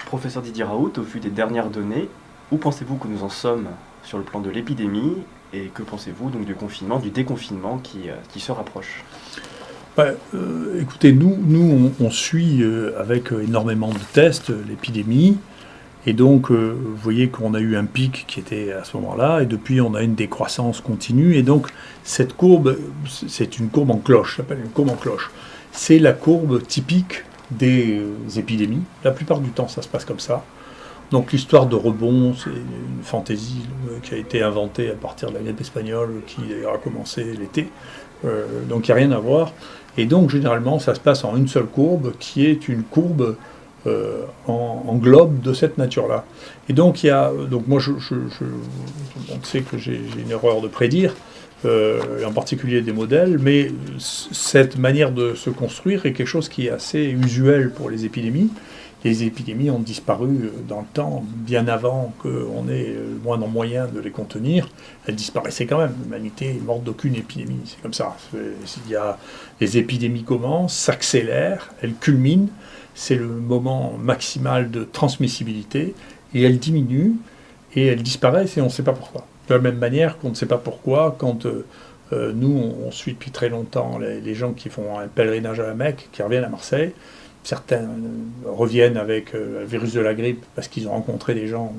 Professeur Didier Raoult, au vu des dernières données, où pensez-vous que nous en sommes sur le plan de l'épidémie et que pensez-vous donc du confinement, du déconfinement qui se rapproche? Écoutez, on suit avec énormément de tests l'épidémie. Et donc, vous voyez qu'on a eu un pic qui était à ce moment-là, et depuis, on a une décroissance continue. Et donc, cette courbe, c'est une courbe en cloche, ça s'appelle une courbe en cloche. C'est la courbe typique des épidémies. La plupart du temps, ça se passe comme ça. Donc, l'histoire de rebond, c'est une fantaisie qui a été inventée à partir de la grippe espagnole, qui d'ailleurs a commencé l'été. Donc, il n'y a rien à voir. Et donc, généralement, ça se passe en une seule courbe, qui est une courbe en globe de cette nature-là. Et donc, moi, on sait que j'ai une erreur de prédire, et en particulier des modèles, mais cette manière de se construire est quelque chose qui est assez usuel pour les épidémies. Les épidémies ont disparu dans le temps, bien avant qu'on ait le moindre moyen de les contenir. Elles disparaissaient quand même. L'humanité est morte d'aucune épidémie. C'est comme ça. Les épidémies commencent, s'accélèrent, elles culminent. C'est le moment maximal de transmissibilité. Et elles diminuent et elles disparaissent et on ne sait pas pourquoi. De la même manière qu'on ne sait pas pourquoi quand nous, on suit depuis très longtemps les gens qui font un pèlerinage à la Mecque, qui reviennent à Marseille. Certains reviennent avec le virus de la grippe parce qu'ils ont rencontré des gens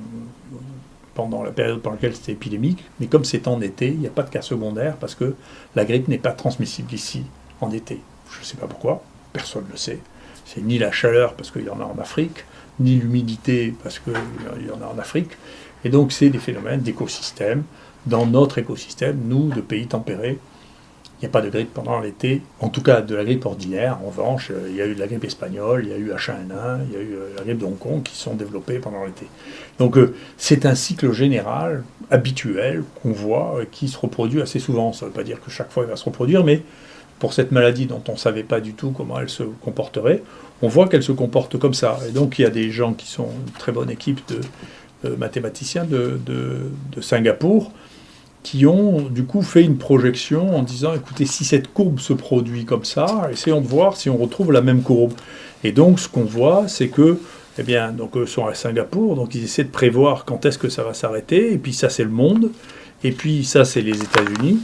pendant la période pendant laquelle c'était épidémique. Mais comme c'est en été, il n'y a pas de cas secondaires parce que la grippe n'est pas transmissible ici en été. Je ne sais pas pourquoi, personne ne le sait. C'est ni la chaleur parce qu'il y en a en Afrique, ni l'humidité parce qu'il y en a en Afrique. Et donc c'est des phénomènes d'écosystème. Dans notre écosystème, nous, de pays tempérés, il n'y a pas de grippe pendant l'été, en tout cas de la grippe ordinaire. En revanche, il y a eu de la grippe espagnole, il y a eu H1N1, il y a eu la grippe de Hong Kong qui sont développées pendant l'été. Donc c'est un cycle général, habituel, qu'on voit, qui se reproduit assez souvent. Ça ne veut pas dire que chaque fois il va se reproduire, mais pour cette maladie dont on ne savait pas du tout comment elle se comporterait, on voit qu'elle se comporte comme ça. Et donc il y a des gens qui sont une très bonne équipe de mathématiciens de Singapour, qui ont du coup fait une projection en disant écoutez, si cette courbe se produit comme ça, essayons de voir si on retrouve la même courbe. Et donc ce qu'on voit, c'est que eh bien, donc, eux sont à Singapour, donc ils essaient de prévoir quand est-ce que ça va s'arrêter, et puis ça c'est le monde, et puis ça c'est les États-Unis.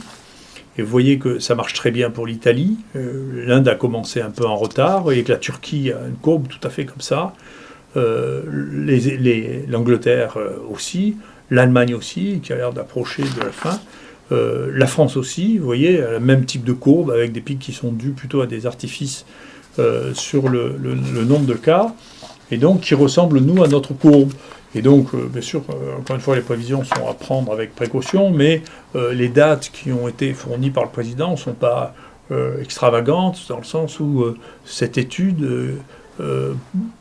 Et vous voyez que ça marche très bien pour l'Italie. L'Inde a commencé un peu en retard, vous voyez que la Turquie a une courbe tout à fait comme ça, l'Angleterre aussi, l'Allemagne aussi, qui a l'air d'approcher de la fin. La France aussi, vous voyez, le même type de courbe, avec des pics qui sont dus plutôt à des artifices sur le nombre de cas, et donc qui ressemblent, nous, à notre courbe. Et donc, bien sûr, encore une fois, les prévisions sont à prendre avec précaution, mais les dates qui ont été fournies par le président ne sont pas extravagantes, dans le sens où cette étude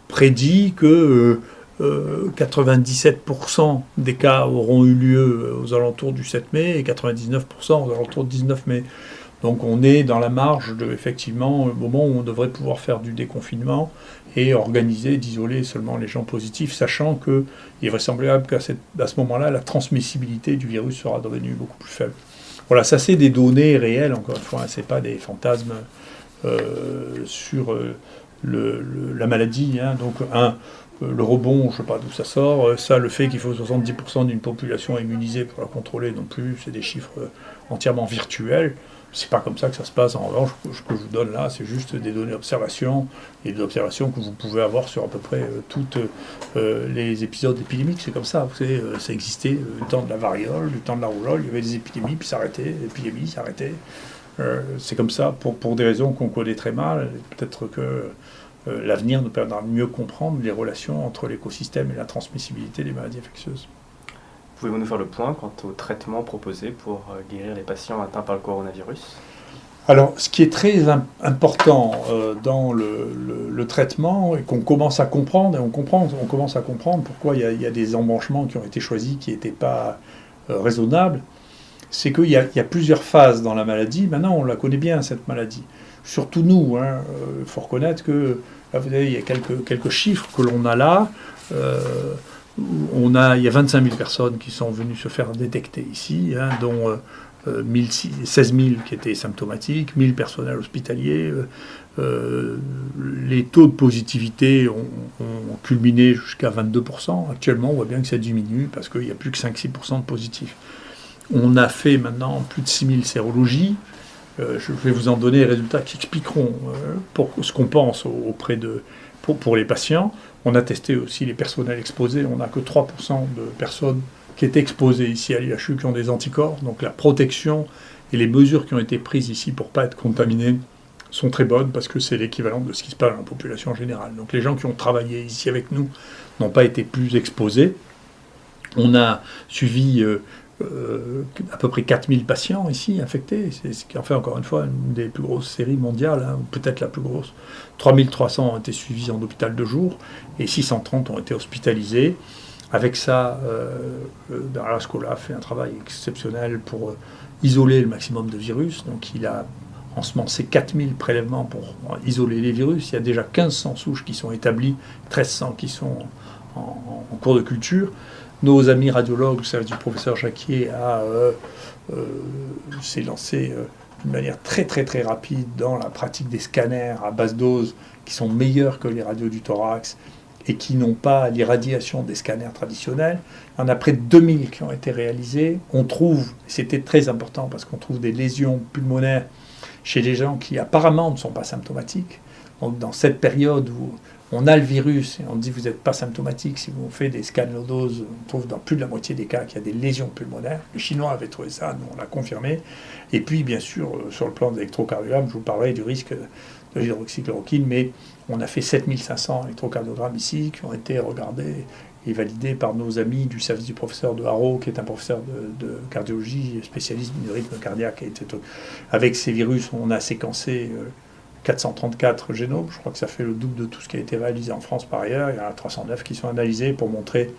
prédit que 97% des cas auront eu lieu aux alentours du 7 mai et 99% aux alentours du 19 mai. Donc on est dans la marge de, effectivement, le moment où on devrait pouvoir faire du déconfinement et organiser, d'isoler seulement les gens positifs, sachant qu'il est vraisemblable qu'à ce moment-là, la transmissibilité du virus sera devenue beaucoup plus faible. Voilà, ça c'est des données réelles, encore une fois, hein, c'est pas des fantasmes sur la maladie. Hein. Donc le rebond, je ne sais pas d'où ça sort. Ça, le fait qu'il faut 70% d'une population immunisée pour la contrôler non plus, c'est des chiffres entièrement virtuels. C'est pas comme ça que ça se passe. En revanche, ce que je vous donne là, c'est juste des données d'observation et des observations que vous pouvez avoir sur à peu près toutes les épisodes épidémiques. C'est comme ça. Vous savez, ça existait le temps de la variole, le temps de la rougeole. Il y avait des épidémies, puis ça arrêtait. L'épidémie s'arrêtait. C'est comme ça pour des raisons qu'on connaît très mal. Peut-être que l'avenir nous permettra de mieux comprendre les relations entre l'écosystème et la transmissibilité des maladies infectieuses. Pouvez-vous nous faire le point quant au traitement proposé pour guérir les patients atteints par le coronavirus? Alors, ce qui est très important dans le traitement, et qu'on commence à comprendre, et on commence à comprendre pourquoi il y a des embranchements qui ont été choisis qui n'étaient pas raisonnables, c'est qu'il y a plusieurs phases dans la maladie. Maintenant, on la connaît bien, cette maladie. Surtout nous, il faut reconnaître que, là, vous savez, il y a quelques chiffres que l'on a là. Il y a 25 000 personnes qui sont venues se faire détecter ici, dont 16 000 qui étaient symptomatiques, 1000 personnels hospitaliers. Les taux de positivité ont culminé jusqu'à 22%. Actuellement, on voit bien que ça diminue parce qu'il n'y a plus que 5-6% de positifs. On a fait maintenant plus de 6000 sérologies. Je vais vous en donner les résultats qui expliqueront pour ce qu'on pense pour les patients. On a testé aussi les personnels exposés. On n'a que 3% de personnes qui étaient exposées ici à l'IHU qui ont des anticorps. Donc la protection et les mesures qui ont été prises ici pour ne pas être contaminés sont très bonnes parce que c'est l'équivalent de ce qui se passe dans la population générale. Donc les gens qui ont travaillé ici avec nous n'ont pas été plus exposés. On a suivi à peu près 4000 patients ici infectés. C'est ce qui en fait encore une fois une des plus grosses séries mondiales, hein, peut-être la plus grosse. 3300 ont été suivis en hôpital de jour et 630 ont été hospitalisés. Avec ça, Bernard Scola a fait un travail exceptionnel pour isoler le maximum de virus. Donc il a ensemencé 4000 prélèvements pour isoler les virus. Il y a déjà 1500 souches qui sont établies, 1300 qui sont en cours de culture. Nos amis radiologues, le service du professeur Jacquier, s'est lancé d'une manière très très très rapide dans la pratique des scanners à basse dose qui sont meilleurs que les radios du thorax et qui n'ont pas l'irradiation des scanners traditionnels. Il y en a près de 2000 qui ont été réalisés. On trouve, c'était très important parce qu'on trouve des lésions pulmonaires chez les gens qui apparemment ne sont pas symptomatiques. Donc dans cette période où on a le virus et on dit vous n'êtes pas symptomatique, si vous faites des scans low dose, on trouve dans plus de la moitié des cas qu'il y a des lésions pulmonaires. Les Chinois avaient trouvé ça, nous on l'a confirmé. Et puis bien sûr, sur le plan de l'électrocardiogramme, je vous parlerai du risque de l'hydroxychloroquine, mais on a fait 7500 électrocardiogrammes ici qui ont été regardés et validés par nos amis du service du professeur de Haro, qui est un professeur de cardiologie, spécialiste du rythme cardiaque. Avec ces virus, on a séquencé 434 génomes, je crois que ça fait le double de tout ce qui a été réalisé en France par ailleurs. Il y en a 309 qui sont analysés pour montrer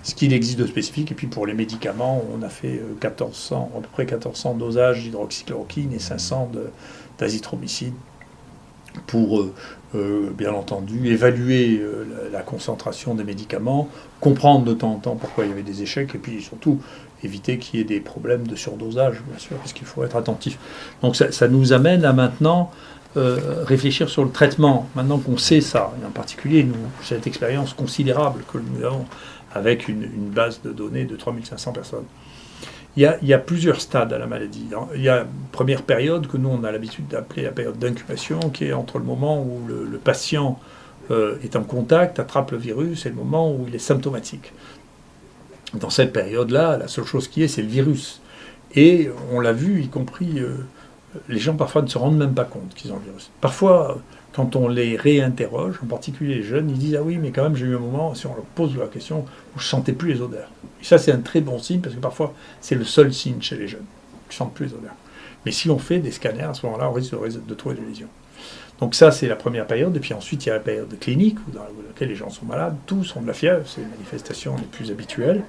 ce qu'il existe de spécifique. Et puis pour les médicaments, on a fait à peu près 1400 dosages d'hydroxychloroquine et 500 d'azithromycine pour, bien entendu, évaluer la concentration des médicaments, comprendre de temps en temps pourquoi il y avait des échecs, et puis surtout éviter qu'il y ait des problèmes de surdosage, bien sûr, parce qu'il faut être attentif. Donc ça nous amène à maintenant réfléchir sur le traitement. Maintenant qu'on sait ça, et en particulier nous, cette expérience considérable que nous avons avec une base de données de 3500 personnes, il y a plusieurs stades à la maladie. Il y a une première période que nous, on a l'habitude d'appeler la période d'incubation, qui est entre le moment où le patient est en contact, attrape le virus, et le moment où il est symptomatique. Dans cette période-là, la seule chose qui est, c'est le virus. Et on l'a vu, y compris, les gens parfois ne se rendent même pas compte qu'ils ont le virus. Parfois, quand on les réinterroge, en particulier les jeunes, ils disent « Ah oui, mais quand même, j'ai eu un moment, si on leur pose la question, où je ne sentais plus les odeurs. » Et ça, c'est un très bon signe, parce que parfois, c'est le seul signe chez les jeunes, qu'ils ne sentent plus les odeurs. Mais si on fait des scanners, à ce moment-là, on risque de trouver des lésions. Donc ça, c'est la première période. Et puis ensuite, il y a la période clinique, dans laquelle les gens sont malades, tous ont de la fièvre, c'est les manifestations les plus habituelles.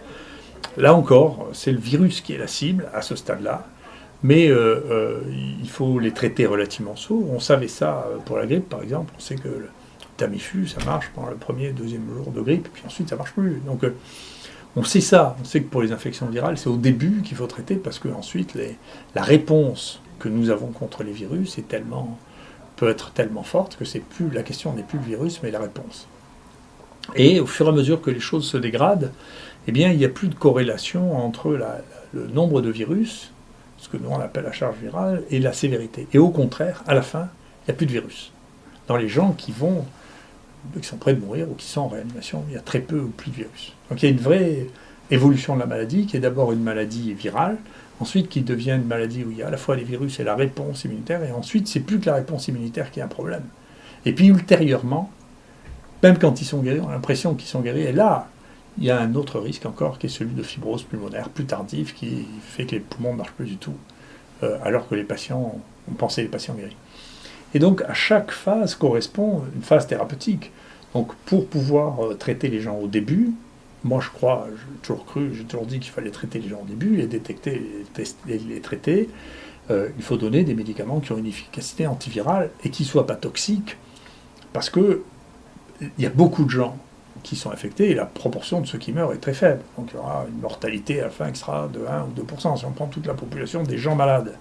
Là encore, c'est le virus qui est la cible, à ce stade-là. Mais il faut les traiter relativement tôt. On savait ça pour la grippe, par exemple. On sait que le Tamiflu, ça marche pendant le premier et deuxième jour de grippe, puis ensuite, ça ne marche plus. Donc, on sait ça. On sait que pour les infections virales, c'est au début qu'il faut traiter, parce qu'ensuite, la réponse que nous avons contre les virus peut être tellement forte que la question n'est plus le virus, mais la réponse. Et au fur et à mesure que les choses se dégradent, eh bien, il n'y a plus de corrélation entre le nombre de virus, ce que nous on appelle la charge virale, et la sévérité. Et au contraire, à la fin, il n'y a plus de virus. Dans les gens qui sont près de mourir ou qui sont en réanimation, il y a très peu ou plus de virus. Donc il y a une vraie évolution de la maladie, qui est d'abord une maladie virale, ensuite qui devient une maladie où il y a à la fois les virus et la réponse immunitaire, et ensuite c'est plus que la réponse immunitaire qui est un problème. Et puis ultérieurement, même quand ils sont guéris, on a l'impression qu'ils sont guéris, et là, il y a un autre risque encore, qui est celui de fibrose pulmonaire plus tardive, qui fait que les poumons ne marchent plus du tout, alors que on pensait les patients guéris. Et donc, à chaque phase correspond une phase thérapeutique. Donc, pour pouvoir traiter les gens au début, moi je crois, j'ai toujours dit qu'il fallait traiter les gens au début, les détecter, les traiter. Il faut donner des médicaments qui ont une efficacité antivirale et qui ne soient pas toxiques, parce que il y a beaucoup de gens qui sont infectés, et la proportion de ceux qui meurent est très faible. Donc il y aura une mortalité à la fin qui sera de 1 ou 2%, si on prend toute la population des gens malades.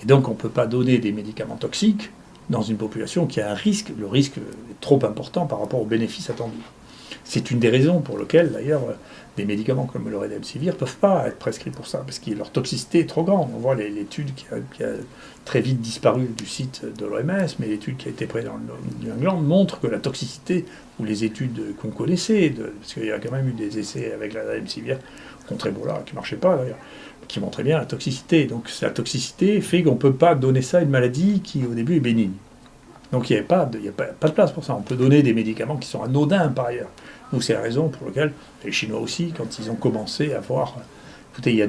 Et donc on ne peut pas donner des médicaments toxiques dans une population qui a un risque. Le risque est trop important par rapport aux bénéfices attendus. C'est une des raisons pour lesquelles, d'ailleurs, des médicaments comme le Redemsivir ne peuvent pas être prescrits pour ça, parce que leur toxicité est trop grande. On voit l'étude qui a très vite disparu du site de l'OMS, mais l'étude qui a été prise dans le New England montre que la toxicité, ou les études qu'on connaissait, parce qu'il y a quand même eu des essais avec le Redemsivir contre Ebola, qui ne marchaient pas d'ailleurs, qui montraient bien la toxicité. Donc la toxicité fait qu'on ne peut pas donner ça à une maladie qui au début est bénigne. Donc il n'y a pas de place pour ça. On peut donner des médicaments qui sont anodins par ailleurs. Donc c'est la raison pour laquelle les Chinois aussi, quand ils ont commencé à voir... Écoutez, il y a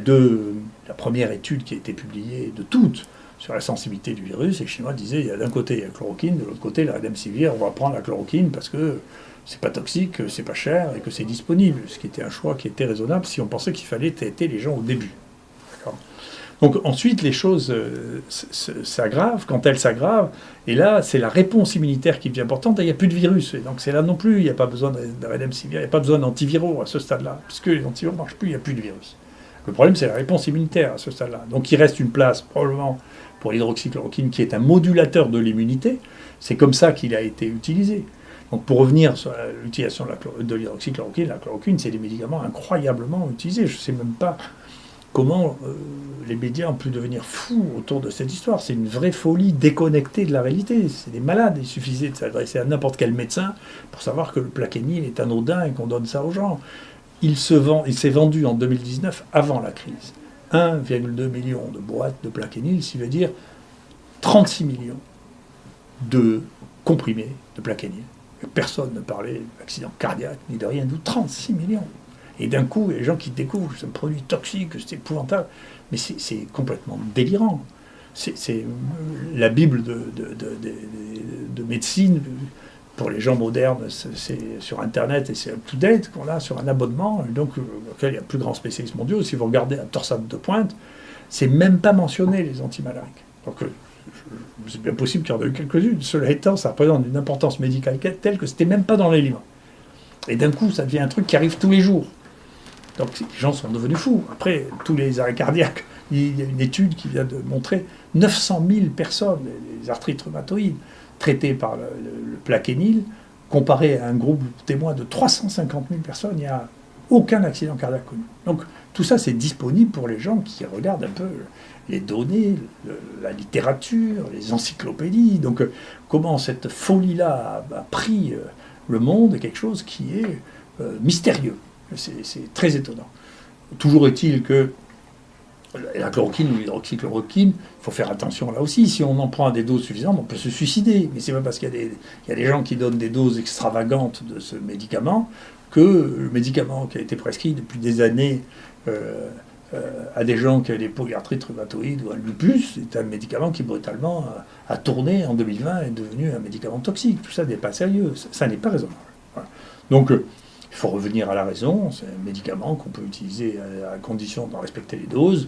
la première étude qui a été publiée de toutes sur la sensibilité du virus, et les Chinois disaient, il y a d'un côté il y a la chloroquine, de l'autre côté la Redemsivir, on va prendre la chloroquine parce que c'est pas toxique, c'est pas cher et que c'est disponible. Ce qui était un choix qui était raisonnable si on pensait qu'il fallait traiter les gens au début. D'accord ? Donc ensuite, les choses s'aggravent. Quand elles s'aggravent, et là, c'est la réponse immunitaire qui devient importante. Il n'y a plus de virus. Et donc c'est là non plus, il n'y a pas besoin de Redemsivir, il n'y a pas besoin d'antiviraux à ce stade-là, puisque les antiviraux ne marchent plus, il n'y a plus de virus. Le problème, c'est la réponse immunitaire à ce stade-là. Donc il reste une place, probablement, pour l'hydroxychloroquine, qui est un modulateur de l'immunité. C'est comme ça qu'il a été utilisé. Donc pour revenir sur l'utilisation de l'hydroxychloroquine, la chloroquine, c'est des médicaments incroyablement utilisés. Je ne sais même pas comment les médias ont pu devenir fous autour de cette histoire. C'est une vraie folie déconnectée de la réalité. C'est des malades. Il suffisait de s'adresser à n'importe quel médecin pour savoir que le Plaquenil est anodin et qu'on donne ça aux gens. Il s'est vendu en 2019, avant la crise, 1,2 million de boîtes de Plaquenil, ce qui veut dire 36 millions de comprimés de Plaquenil. Personne ne parlait d'accident cardiaque ni de rien, d'où 36 millions. Et d'un coup, il y a des gens qui découvrent que c'est un produit toxique, que c'est épouvantable. Mais c'est complètement délirant. C'est la Bible de médecine. Pour les gens modernes, c'est sur Internet et c'est up-to-date qu'on a sur un abonnement, donc auquel il y a plus grands spécialistes mondiaux. Si vous regardez un torsade de pointe, c'est même pas mentionné les antimalariques. Donc c'est bien possible qu'il y en ait eu quelques-unes. Cela étant, ça représente une importance médicale telle que c'était même pas dans les livres. Et d'un coup, ça devient un truc qui arrive tous les jours. Donc les gens sont devenus fous. Après, tous les arrêts cardiaques, il y a une étude qui vient de montrer 900 000 personnes, les arthrites rhumatoïdes, traitées par le Plaquenil, comparé à un groupe témoin de 350 000 personnes, il n'y a aucun accident cardiaque connu. Donc tout ça, c'est disponible pour les gens qui regardent un peu les données, la littérature, les encyclopédies. Donc comment cette folie-là a pris le monde est quelque chose qui est mystérieux. C'est très étonnant. Toujours est-il que la chloroquine ou l'hydroxychloroquine, il faut faire attention là aussi. Si on en prend à des doses suffisantes, on peut se suicider. Mais c'est pas parce qu'il y a des gens qui donnent des doses extravagantes de ce médicament que le médicament qui a été prescrit depuis des années à des gens qui avaient des polyarthrites rhumatoïdes ou un lupus, c'est un médicament qui brutalement a tourné en 2020 et est devenu un médicament toxique. Tout ça n'est pas sérieux. Ça n'est pas raisonnable. Voilà. Donc, il faut revenir à la raison, c'est un médicament qu'on peut utiliser à condition de respecter les doses.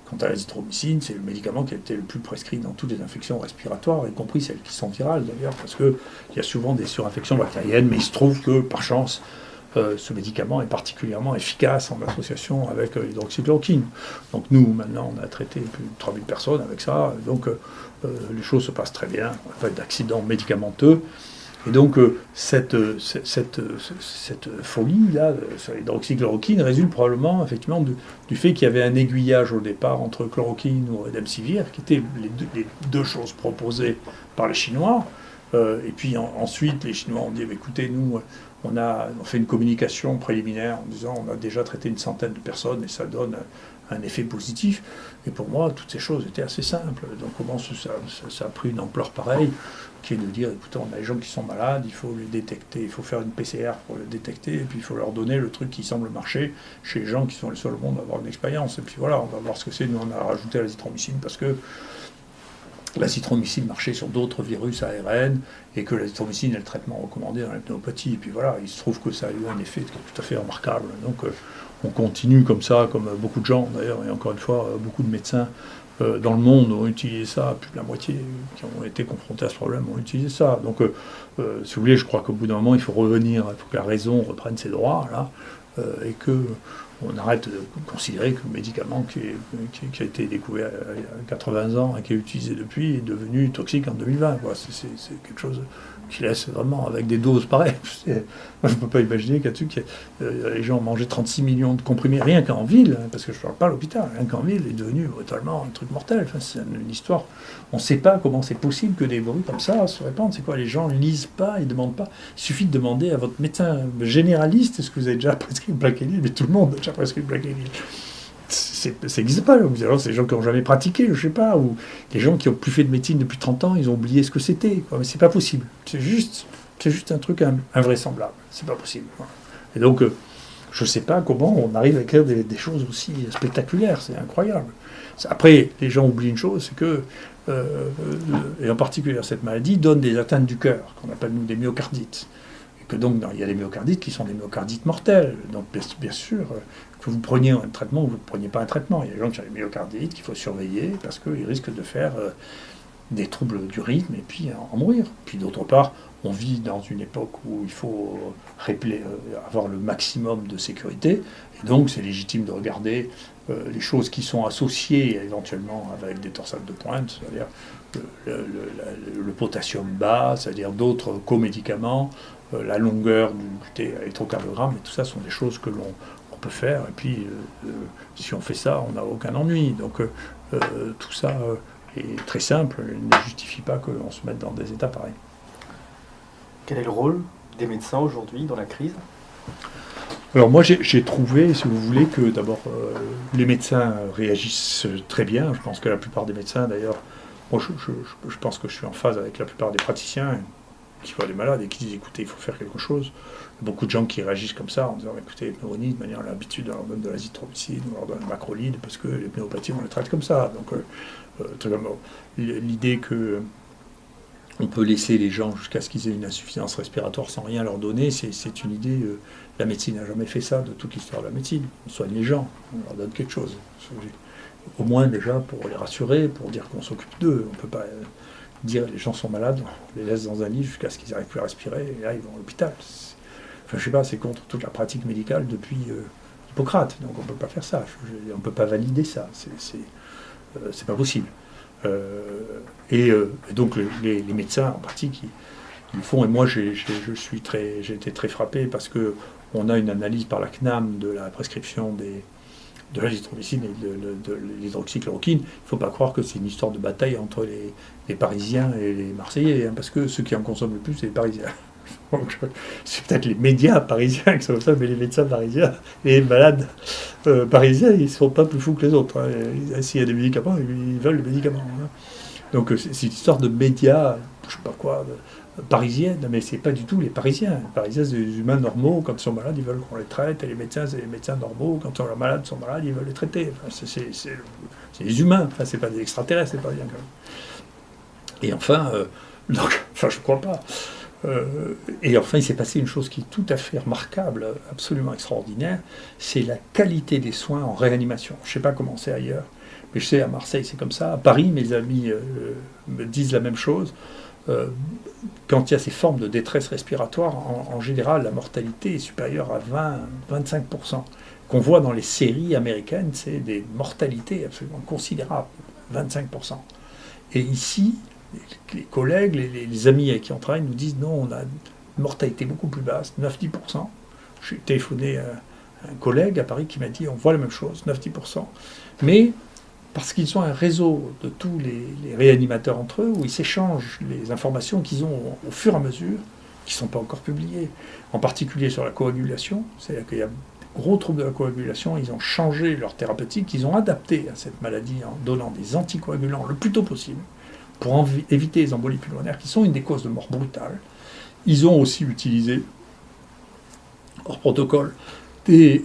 Quant à l'azithromycine, c'est le médicament qui a été le plus prescrit dans toutes les infections respiratoires, y compris celles qui sont virales d'ailleurs, parce qu'il y a souvent des surinfections bactériennes, mais il se trouve que, par chance, ce médicament est particulièrement efficace en association avec l'hydroxychloroquine. Donc nous, maintenant, on a traité plus de 3000 personnes avec ça, donc les choses se passent très bien, on n'a pas d'accident médicamenteux. Et donc, cette folie-là sur l'hydroxychloroquine résulte probablement effectivement du fait qu'il y avait un aiguillage au départ entre chloroquine ou Redemsivir, qui étaient les deux choses proposées par les Chinois. Et puis ensuite, les Chinois ont dit écoutez, nous, on fait une communication préliminaire en disant on a déjà traité une centaine de personnes et ça donne un effet positif. Et pour moi, toutes ces choses étaient assez simples. Donc, comment ça a pris une ampleur pareille, qui est de dire, écoutez, on a des gens qui sont malades, il faut les détecter, il faut faire une PCR pour les détecter, et puis il faut leur donner le truc qui semble marcher chez les gens qui sont les seuls au monde à avoir une expérience. Et puis voilà, on va voir ce que c'est. Nous, on a rajouté l'azithromycine parce que l'azithromycine marchait sur d'autres virus ARN et que l'azithromycine est le traitement recommandé dans la pneumopathie. Et puis voilà, il se trouve que ça a eu un effet tout à fait remarquable. Donc on continue comme ça, comme beaucoup de gens d'ailleurs, et encore une fois, beaucoup de médecins dans le monde ont utilisé ça, plus de la moitié qui ont été confrontés à ce problème ont utilisé ça. Donc, si vous voulez, je crois qu'au bout d'un moment, il faut revenir, il faut que la raison reprenne ses droits, là, et qu'on arrête de considérer que le médicament qui a été découvert il y a 80 ans et qui est utilisé depuis est devenu toxique en 2020. Quoi. C'est quelque chose qui laisse vraiment avec des doses pareilles. Moi, je ne peux pas imaginer qu'à dessus les gens ont mangé 36 millions de comprimés rien qu'en ville, parce que je ne parle pas à l'hôpital, rien qu'en ville est devenu brutalement un truc mortel. Enfin, c'est une histoire. On ne sait pas comment c'est possible que des bruits comme ça se répandent. C'est quoi? Les gens ne lisent pas, ils ne demandent pas. Il suffit de demander à votre médecin généraliste est-ce que vous avez déjà prescrit le Plaquenil, mais tout le monde a déjà prescrit le Plaquenil. Ça n'existe pas. Alors, c'est des gens qui n'ont jamais pratiqué, je ne sais pas, ou des gens qui n'ont plus fait de médecine depuis 30 ans, ils ont oublié ce que c'était. Mais c'est pas possible. C'est juste un truc invraisemblable. C'est pas possible. Et donc, je ne sais pas comment on arrive à écrire des choses aussi spectaculaires. C'est incroyable. Après, les gens oublient une chose, c'est que, et en particulier cette maladie, donne des atteintes du cœur, qu'on appelle nous des myocardites. Et que donc, il y a des myocardites qui sont des myocardites mortels. Donc, bien sûr, que vous preniez un traitement ou vous ne preniez pas un traitement. Il y a des gens qui ont des myocardites qu'il faut surveiller parce qu'ils risquent de faire des troubles du rythme et puis en mourir. Puis d'autre part, on vit dans une époque où il faut avoir le maximum de sécurité. Et donc, c'est légitime de regarder les choses qui sont associées éventuellement avec des torsades de pointe, c'est-à-dire le potassium bas, c'est-à-dire d'autres comédicaments, la longueur du électrocardiogramme, et tout ça sont des choses que l'on peut faire. Et puis, si on fait ça, on n'a aucun ennui. Donc, tout ça est très simple, il ne justifie pas qu'on se mette dans des états pareils. Quel est le rôle des médecins aujourd'hui dans la crise? Alors moi j'ai trouvé, si vous voulez, que d'abord les médecins réagissent très bien. Je pense que la plupart des médecins, d'ailleurs, moi je pense que je suis en phase avec la plupart des praticiens qui voient des malades et qui disent écoutez, il faut faire quelque chose. Il y a beaucoup de gens qui réagissent comme ça en disant écoutez, les pneumonies, de manière à l'habitude, on leur donne de l'azithromycine, on leur donne le macrolide parce que les pneumopathies on les traite comme ça. Donc l'idée que on peut laisser les gens jusqu'à ce qu'ils aient une insuffisance respiratoire sans rien leur donner, c'est une idée. La médecine n'a jamais fait ça de toute l'histoire de la médecine. On soigne les gens, on leur donne quelque chose. Au moins déjà pour les rassurer, pour dire qu'on s'occupe d'eux. On ne peut pas dire les gens sont malades, on les laisse dans un lit jusqu'à ce qu'ils n'arrivent plus à respirer, et là ils vont à l'hôpital. Enfin je sais pas, c'est contre toute la pratique médicale depuis Hippocrate, donc on ne peut pas faire ça. On ne peut pas valider ça, c'est pas possible. Et donc les médecins en pratique ils le font, et moi j'ai été très frappé parce que on a une analyse par la CNAM de la prescription de l'azithromycine et de l'hydroxychloroquine. Il ne faut pas croire que c'est une histoire de bataille entre les Parisiens et les Marseillais, parce que ceux qui en consomment le plus c'est les Parisiens. Donc, c'est peut-être les médias parisiens qui sont comme ça, mais les médecins parisiens et les malades parisiens, ils ne sont pas plus fous que les autres. Hein. S'il y a des médicaments, ils veulent les médicaments. Hein. Donc c'est une histoire de médias, je ne sais pas quoi, parisienne, mais c'est pas du tout les Parisiens. Les Parisiens, c'est des humains normaux, quand ils sont malades, ils veulent qu'on les traite, et les médecins, c'est les médecins normaux, quand leurs malades sont malades, ils veulent les traiter. Enfin, c'est des humains, enfin, c'est pas des extraterrestres, les Parisiens, quand même. Et enfin, je ne crois pas. Et enfin, il s'est passé une chose qui est tout à fait remarquable, absolument extraordinaire, c'est la qualité des soins en réanimation. Je ne sais pas comment c'est ailleurs, mais je sais à Marseille c'est comme ça. À Paris, mes amis me disent la même chose. Quand il y a ces formes de détresse respiratoire, en général, la mortalité est supérieure à 20-25%. Qu'on voit dans les séries américaines, c'est des mortalités absolument considérables, 25%. Et ici, les collègues, les amis avec qui on travaille nous disent non, on a une mortalité beaucoup plus basse, 9-10%. J'ai téléphoné à un collègue à Paris qui m'a dit on voit la même chose, 9-10%. Mais parce qu'ils ont un réseau de tous les réanimateurs entre eux, où ils s'échangent les informations qu'ils ont au fur et à mesure, qui ne sont pas encore publiées, en particulier sur la coagulation. C'est-à-dire qu'il y a gros troubles de la coagulation, ils ont changé leur thérapeutique, ils ont adapté à cette maladie en donnant des anticoagulants le plus tôt possible, pour éviter les embolies pulmonaires, qui sont une des causes de mort brutale. Ils ont aussi utilisé, hors protocole, des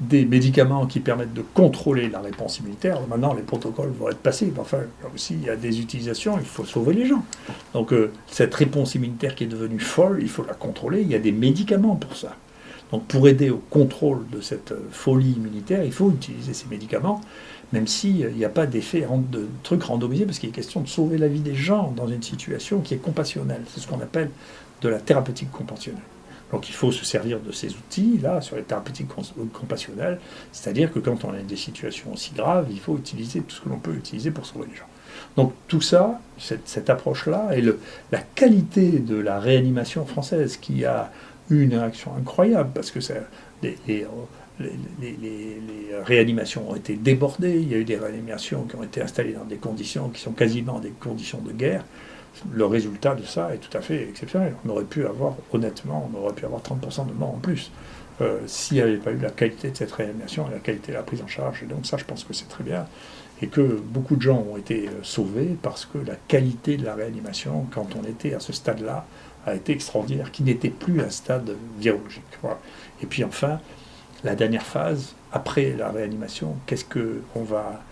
des médicaments qui permettent de contrôler la réponse immunitaire. Maintenant, les protocoles vont être passés. Enfin, là aussi, il y a des utilisations, il faut sauver les gens. Donc, cette réponse immunitaire qui est devenue folle, il faut la contrôler. Il y a des médicaments pour ça. Donc, pour aider au contrôle de cette folie immunitaire, il faut utiliser ces médicaments, même s'il n'y a pas d'effet de truc randomisé, parce qu'il est question de sauver la vie des gens dans une situation qui est compassionnelle. C'est ce qu'on appelle de la thérapeutique compassionnelle. Donc il faut se servir de ces outils-là sur les thérapeutiques compassionnelles, c'est-à-dire que quand on a des situations aussi graves, il faut utiliser tout ce que l'on peut utiliser pour sauver les gens. Donc tout ça, cette approche-là, et la qualité de la réanimation française qui a eu une réaction incroyable, parce que les réanimations ont été débordées, il y a eu des réanimations qui ont été installées dans des conditions qui sont quasiment des conditions de guerre. Le résultat de ça est tout à fait exceptionnel. On aurait pu avoir, honnêtement, 30% de morts en plus s'il n'y avait pas eu la qualité de cette réanimation et la qualité de la prise en charge. Et donc ça, je pense que c'est très bien. Et que beaucoup de gens ont été sauvés parce que la qualité de la réanimation, quand on était à ce stade-là, a été extraordinaire, qui n'était plus un stade virologique. Voilà. Et puis enfin, la dernière phase, après la réanimation, qu'est-ce qu'on va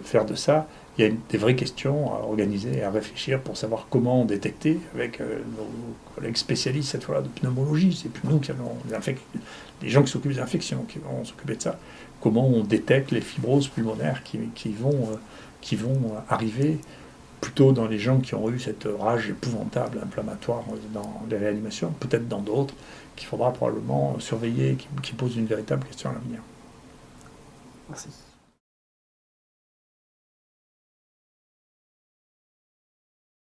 faire de ça? Il y a des vraies questions à organiser et à réfléchir pour savoir comment détecter avec nos collègues spécialistes, cette fois-là, de pneumologie. C'est plus nous qui avons les gens qui s'occupent des infections qui vont s'occuper de ça. Comment on détecte les fibroses pulmonaires qui vont arriver plutôt dans les gens qui ont eu cette rage épouvantable inflammatoire dans les réanimations, peut-être dans d'autres, qu'il faudra probablement surveiller, qui posent une véritable question à l'avenir. Merci.